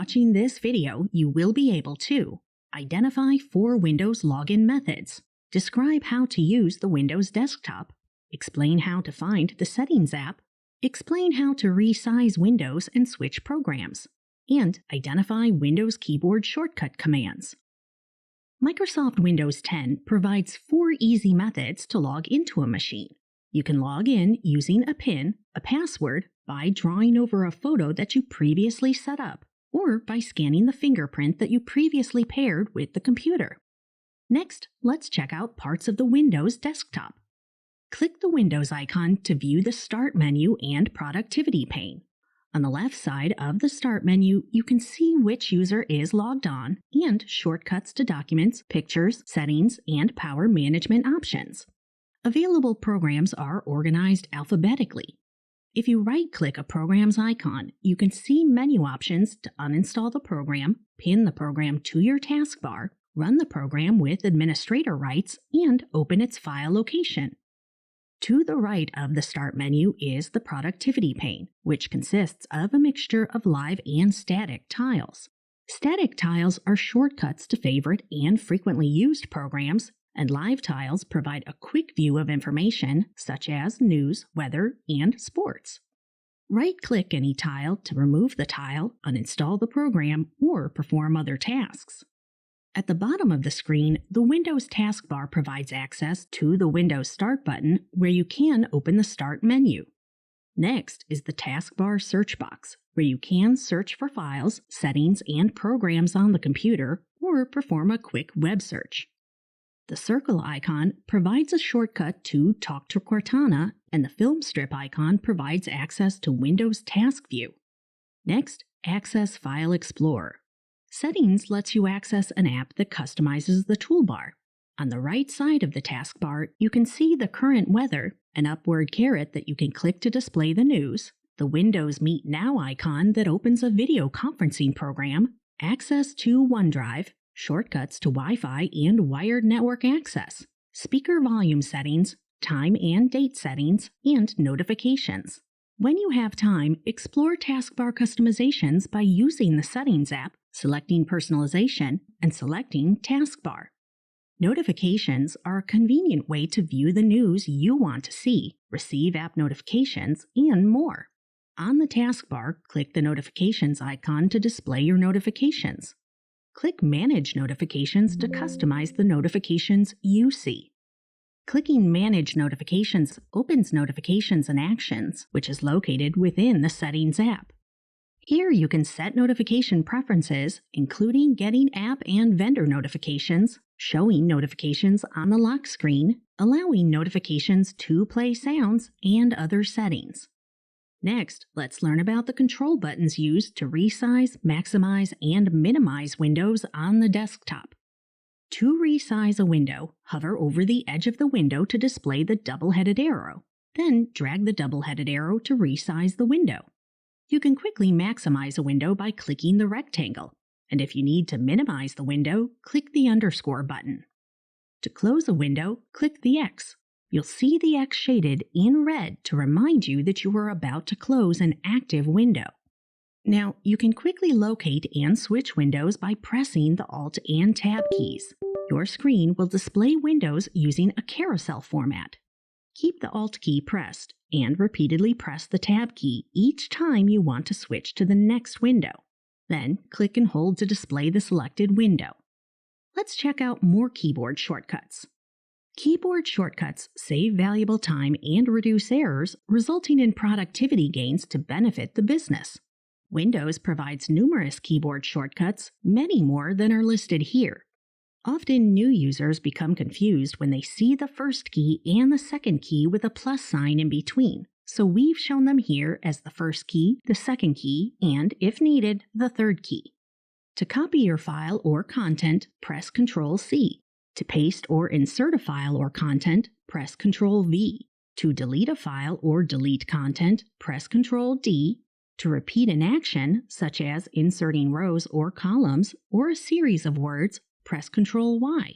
watching this video, you will be able to identify 4 Windows login methods, describe how to use the Windows desktop, explain how to find the Settings app, explain how to resize windows and switch programs, and identify Windows keyboard shortcut commands. Microsoft Windows 10 provides 4 easy methods to log into a machine. You can log in using a PIN, a password, by drawing over a photo that you previously set up, or by scanning the fingerprint that you previously paired with the computer. Next, let's check out parts of the Windows desktop. Click the Windows icon to view the Start menu and Productivity pane. On the left side of the Start menu, you can see which user is logged on and shortcuts to documents, pictures, settings, and power management options. Available programs are organized alphabetically. If you right-click a program's icon, you can see menu options to uninstall the program, pin the program to your taskbar, run the program with administrator rights, and open its file location. To the right of the Start menu is the Productivity pane, which consists of a mixture of live and static tiles. Static tiles are shortcuts to favorite and frequently used programs, and live tiles provide a quick view of information such as news, weather, and sports. Right-click any tile to remove the tile, uninstall the program, or perform other tasks. At the bottom of the screen, the Windows taskbar provides access to the Windows Start button where you can open the Start menu. Next is the taskbar search box, where you can search for files, settings, and programs on the computer, or perform a quick web search. The circle icon provides a shortcut to Talk to Cortana, and the film strip icon provides access to Windows Task View. Next, access File Explorer. Settings lets you access an app that customizes the toolbar. On the right side of the taskbar, you can see the current weather, an upward caret that you can click to display the news, the Windows Meet Now icon that opens a video conferencing program, access to OneDrive, shortcuts to Wi-Fi and wired network access, speaker volume settings, time and date settings, and notifications. When you have time, explore taskbar customizations by using the Settings app, selecting Personalization, and selecting Taskbar. Notifications are a convenient way to view the news you want to see, receive app notifications, and more. On the taskbar, click the Notifications icon to display your notifications. Click Manage Notifications to customize the notifications you see. Clicking Manage Notifications opens Notifications and Actions, which is located within the Settings app. Here you can set notification preferences, including getting app and vendor notifications, showing notifications on the lock screen, allowing notifications to play sounds, and other settings. Next, let's learn about the control buttons used to resize, maximize, and minimize windows on the desktop. To resize a window, hover over the edge of the window to display the double-headed arrow. Then drag the double-headed arrow to resize the window. You can quickly maximize a window by clicking the rectangle, and if you need to minimize the window, click the underscore button. To close a window, click the X. You'll see the X shaded in red to remind you that you are about to close an active window. Now, you can quickly locate and switch windows by pressing the Alt and Tab keys. Your screen will display windows using a carousel format. Keep the Alt key pressed and repeatedly press the Tab key each time you want to switch to the next window. Then, click and hold to display the selected window. Let's check out more keyboard shortcuts. Keyboard shortcuts save valuable time and reduce errors, resulting in productivity gains to benefit the business. Windows provides numerous keyboard shortcuts, many more than are listed here. Often new users become confused when they see the first key and the second key with a plus sign in between, so we've shown them here as the first key, the second key, and, if needed, the third key. To copy your file or content, press Ctrl-C. To paste or insert a file or content, press Ctrl-V. To delete a file or delete content, press Ctrl-D. To repeat an action, such as inserting rows or columns or a series of words, press Ctrl-Y.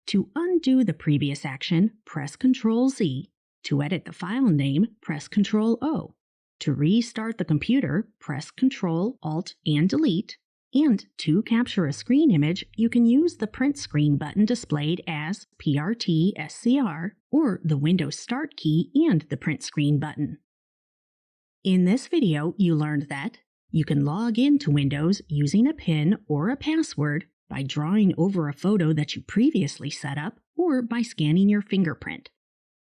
To undo the previous action, press Ctrl-Z. To edit the file name, press Ctrl-O. To restart the computer, press Ctrl, Alt, and Delete. And to capture a screen image, you can use the print screen button displayed as PRT SCR or the Windows Start key and the print screen button. In this video, you learned that you can log into Windows using a PIN or a password by drawing over a photo that you previously set up or by scanning your fingerprint.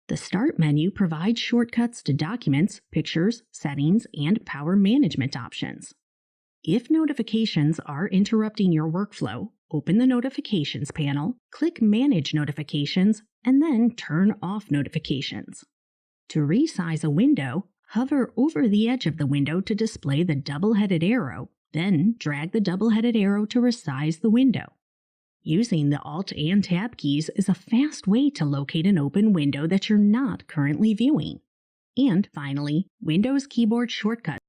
The Start menu provides shortcuts to documents, pictures, settings, and power management options. If notifications are interrupting your workflow, open the Notifications panel, click Manage Notifications, and then turn off notifications. To resize a window, hover over the edge of the window to display the double-headed arrow, then drag the double-headed arrow to resize the window. Using the Alt and Tab keys is a fast way to locate an open window that you're not currently viewing. And finally, Windows keyboard shortcuts